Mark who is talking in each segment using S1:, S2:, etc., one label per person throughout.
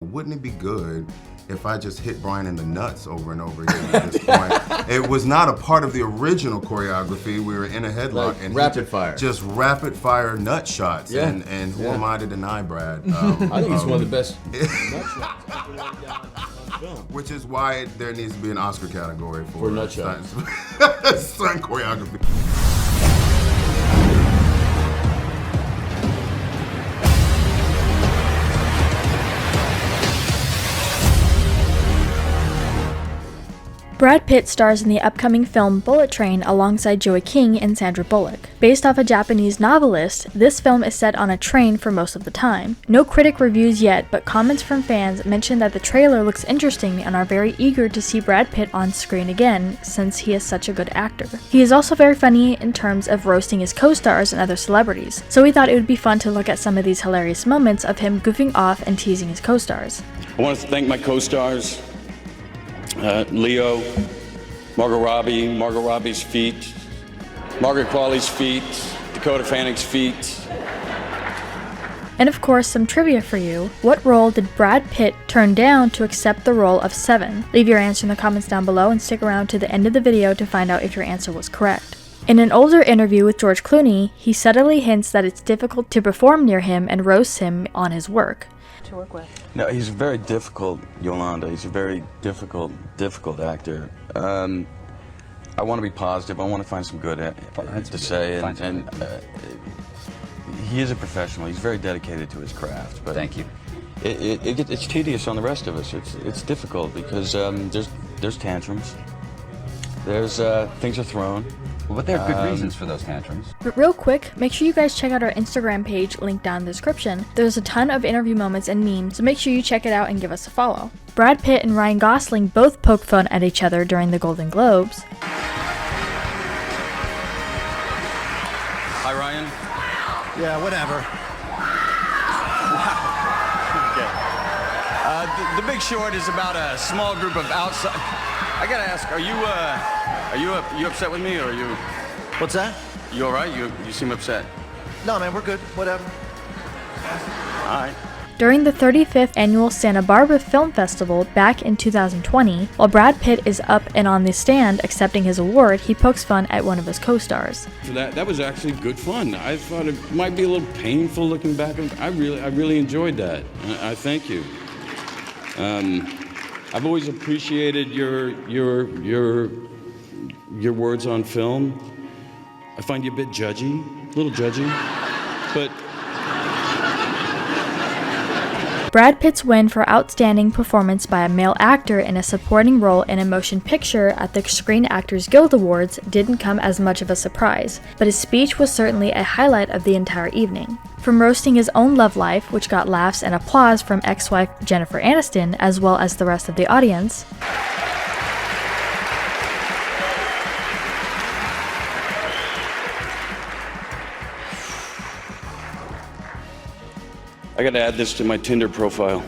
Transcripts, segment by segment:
S1: Wouldn't it be good if I just hit Brian in the nuts over and over again at this point? It was not a part of the original choreography. We were in a headlock
S2: like
S1: and
S2: rapid fire.
S1: Just rapid fire nut shots.
S2: Yeah.
S1: And who am I to deny, Brad?
S2: I think it's one of the best nut shots on film.
S1: Which is why there needs to be an Oscar category for
S2: nut shots.
S1: stunt choreography.
S3: Brad Pitt stars in the upcoming film Bullet Train alongside Joey King and Sandra Bullock. Based off a Japanese novelist, this film is set on a train for most of the time. No critic reviews yet, but comments from fans mention that the trailer looks interesting and are very eager to see Brad Pitt on screen again, since he is such a good actor. He is also very funny in terms of roasting his co-stars and other celebrities, so we thought it would be fun to look at some of these hilarious moments of him goofing off and teasing his co-stars.
S4: I want to thank my co-stars. Leo, Margot Robbie's feet, Margaret Qualley's feet, Dakota Fanning's feet.
S3: And of course, some trivia for you. What role did Brad Pitt turn down to accept the role of Seven? Leave your answer in the comments down below and stick around to the end of the video to find out if your answer was correct. In an older interview with George Clooney, he subtly hints that it's difficult to perform near him and roasts him on his work.
S5: To work with.
S4: No, he's very difficult, Yolanda. He's a very difficult actor. I want to be positive. I want to find some good to say, and he is a professional. He's very dedicated to his craft. But
S5: Thank you.
S4: It's tedious on the rest of us. It's difficult because there's tantrums. There's things are thrown.
S5: But there are good reasons for those tantrums.
S3: But real quick, make sure you guys check out our Instagram page, linked down in the description. There's a ton of interview moments and memes, so make sure you check it out and give us a follow. Brad Pitt and Ryan Gosling both poke fun at each other during the Golden Globes.
S4: Hi, Ryan.
S6: Yeah, whatever.
S4: Okay. The Big Short is about a small group of outside. I gotta ask, are you upset with me, or are you?
S6: What's that?
S4: You all right? You seem upset.
S6: No, man, we're good. Whatever.
S4: All right.
S3: During the 35th annual Santa Barbara Film Festival back in 2020, while Brad Pitt is up and on the stand accepting his award, he pokes fun at one of his co-stars.
S4: That was actually good fun. I thought it might be a little painful looking back. I really enjoyed that. I thank you. I've always appreciated your words on film. I find you a bit judgy, a little judgy, but.
S3: Brad Pitt's win for outstanding performance by a male actor in a supporting role in a motion picture at the Screen Actors Guild Awards didn't come as much of a surprise, but his speech was certainly a highlight of the entire evening. From roasting his own love life, which got laughs and applause from ex-wife Jennifer Aniston, as well as the rest of the audience,
S4: I gotta add this to my Tinder profile.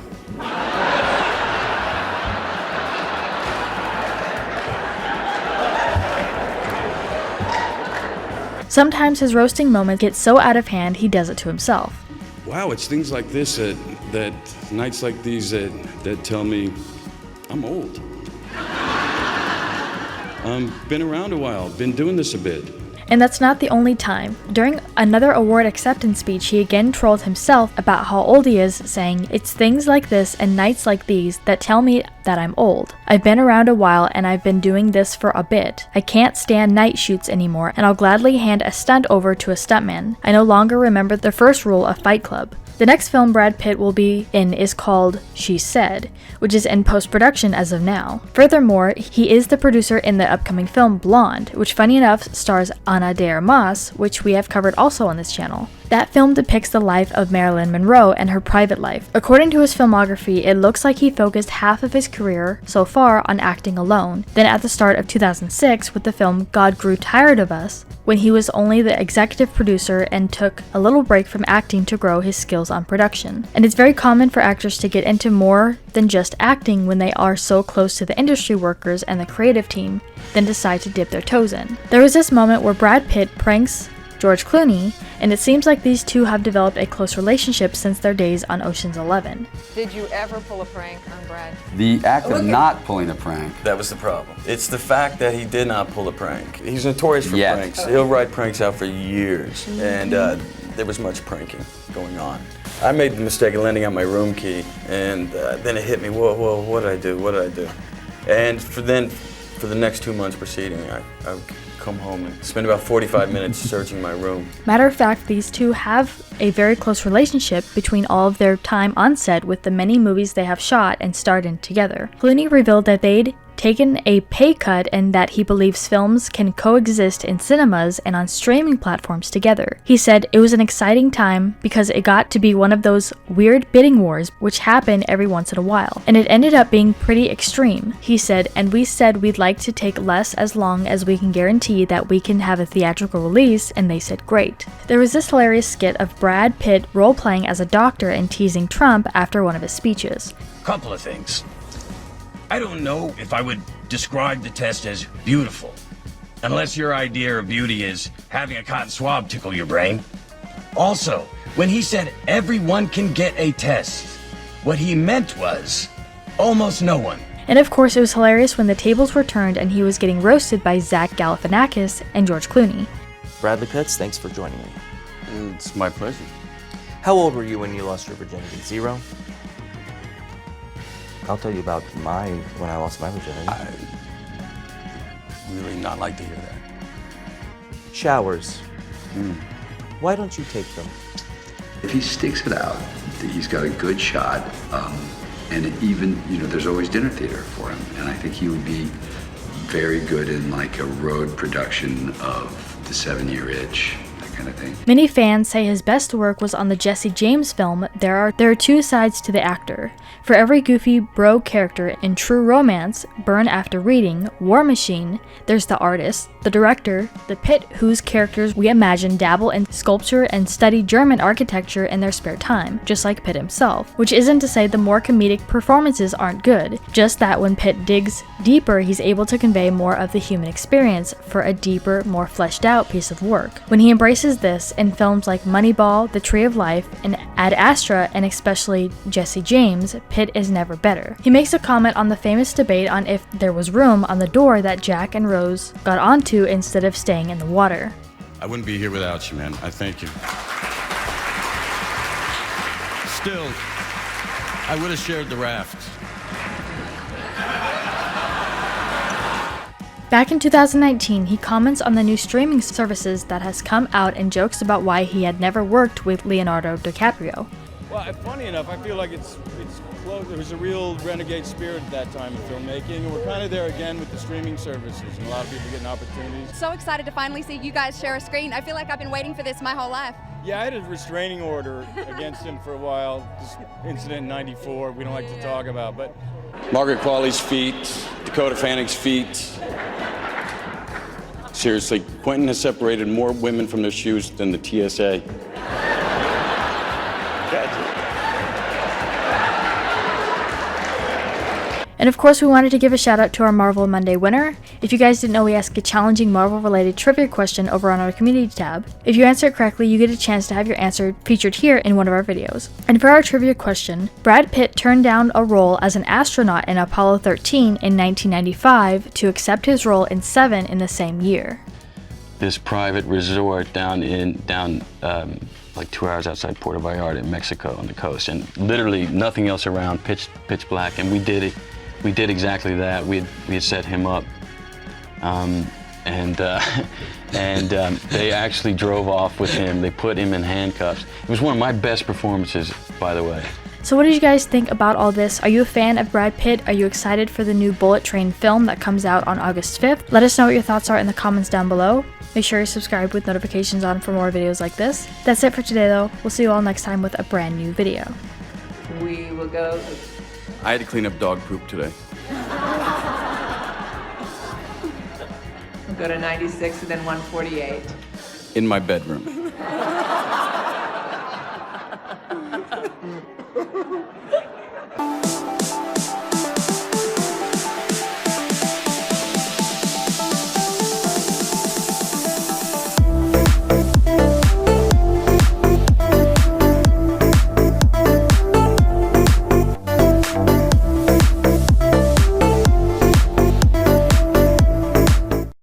S3: sometimes his roasting moments get so out of hand he does it to himself.
S4: Wow, it's things like this that nights like these that tell me I'm old. Been around a while, been doing this a bit.
S3: And that's not the only time. During another award acceptance speech, he again trolled himself about how old he is, saying, "It's things like this and nights like these that tell me that I'm old. I've been around a while and I've been doing this for a bit. I can't stand night shoots anymore and I'll gladly hand a stunt over to a stuntman. I no longer remember the first rule of Fight Club." The next film Brad Pitt will be in is called She Said, which is in post-production as of now. Furthermore, he is the producer in the upcoming film Blonde, which funny enough stars Ana de Armas, which we have covered also on this channel. That film depicts the life of Marilyn Monroe and her private life. According to his filmography, it looks like he focused half of his career so far on acting alone. Then at the start of 2006 with the film God Grew Tired of Us, when he was only the executive producer and took a little break from acting to grow his skills on production. And it's very common for actors to get into more than just acting when they are so close to the industry workers and the creative team, then decide to dip their toes in. There was this moment where Brad Pitt pranks George Clooney, and it seems like these two have developed a close relationship since their days on Ocean's 11.
S7: Did you ever pull a prank on Brad?
S5: The act of not pulling a prank.
S4: That was the problem. It's the fact that he did not pull a prank. He's notorious for
S5: Yet.
S4: pranks. He'll write pranks out for years, and there was much pranking going on. I made the mistake of lending out my room key, and then it hit me, whoa, what did I do, what did I do? And for the next 2 months preceding, I would come home and spend about 45 minutes searching my room.
S3: Matter of fact, these two have a very close relationship between all of their time on set with the many movies they have shot and starred in together. Clooney revealed that they'd taken a pay cut and that he believes films can coexist in cinemas and on streaming platforms together. He said it was an exciting time because it got to be one of those weird bidding wars which happen every once in a while, and it ended up being pretty extreme. He said, and we said we'd like to take less as long as we can guarantee that we can have a theatrical release, and they said great. There was this hilarious skit of Brad Pitt role-playing as a doctor and teasing Trump after one of his speeches.
S8: Couple of things. I don't know if I would describe the test as beautiful, unless your idea of beauty is having a cotton swab tickle your brain. Also, when he said everyone can get a test, what he meant was almost no one.
S3: And of course, it was hilarious when the tables were turned and he was getting roasted by Zach Galifianakis and George Clooney.
S9: Bradley Pitts, thanks for joining me.
S4: It's my pleasure.
S9: How old were you when you lost your virginity? 0? I'll tell you about when I lost my virginity.
S4: I really not like to hear that.
S9: Showers. Why don't you take them?
S10: If he sticks it out, he's got a good shot, and even, there's always dinner theater for him, and I think he would be very good in like a road production of The 7-Year Itch, that kind of thing.
S3: Many fans say his best work was on the Jesse James film. There are two sides to the actor. For every goofy bro character in True Romance, Burn After Reading, War Machine, there's the artist, the director, the Pitt whose characters we imagine dabble in sculpture and study German architecture in their spare time, just like Pitt himself. Which isn't to say the more comedic performances aren't good, just that when Pitt digs deeper, he's able to convey more of the human experience for a deeper, more fleshed out piece of work. When he embraces this in films like Moneyball, The Tree of Life, and Ad Astra, and especially Jesse James, Pitt is never better. He makes a comment on the famous debate on if there was room on the door that Jack and Rose got onto instead of staying in the water.
S11: I wouldn't be here without you, man. I thank you. Still, I would have shared the raft.
S3: Back in 2019, he comments on the new streaming services that has come out and jokes about why he had never worked with Leonardo DiCaprio.
S2: Well, funny enough, I feel like it's close. There was a real renegade spirit at that time of filmmaking, and we're kind of there again with the streaming services, and a lot of people getting opportunities.
S7: So excited to finally see you guys share a screen. I feel like I've been waiting for this my whole life.
S2: Yeah, I had a restraining order against him for a while. This incident in '94, we don't like to talk about, but Margaret Qualley's feet, Dakota Fanning's feet. Seriously, Quentin has separated more women from their shoes than the TSA.
S3: And of course, we wanted to give a shout out to our Marvel Monday winner. If you guys didn't know, we ask a challenging Marvel-related trivia question over on our community tab. If you answer it correctly, you get a chance to have your answer featured here in one of our videos. And for our trivia question, Brad Pitt turned down a role as an astronaut in Apollo 13 in 1995 to accept his role in 7 in the same year.
S4: This private resort down like 2 hours outside Puerto Vallarta in Mexico on the coast, and literally nothing else around, pitch black, and we did it. We did exactly that. We had set him up, and they actually drove off with him. They put him in handcuffs. It was one of my best performances, by the way.
S3: So what did you guys think about all this? Are you a fan of Brad Pitt? Are you excited for the new Bullet Train film that comes out on August 5th? Let us know what your thoughts are in the comments down below. Make sure you subscribe with notifications on for more videos like this. That's it for today though. We'll see you all next time with a brand new video.
S7: We will go.
S11: I had to clean up dog poop today.
S7: We'll go to 96 and then 148.
S11: In my bedroom.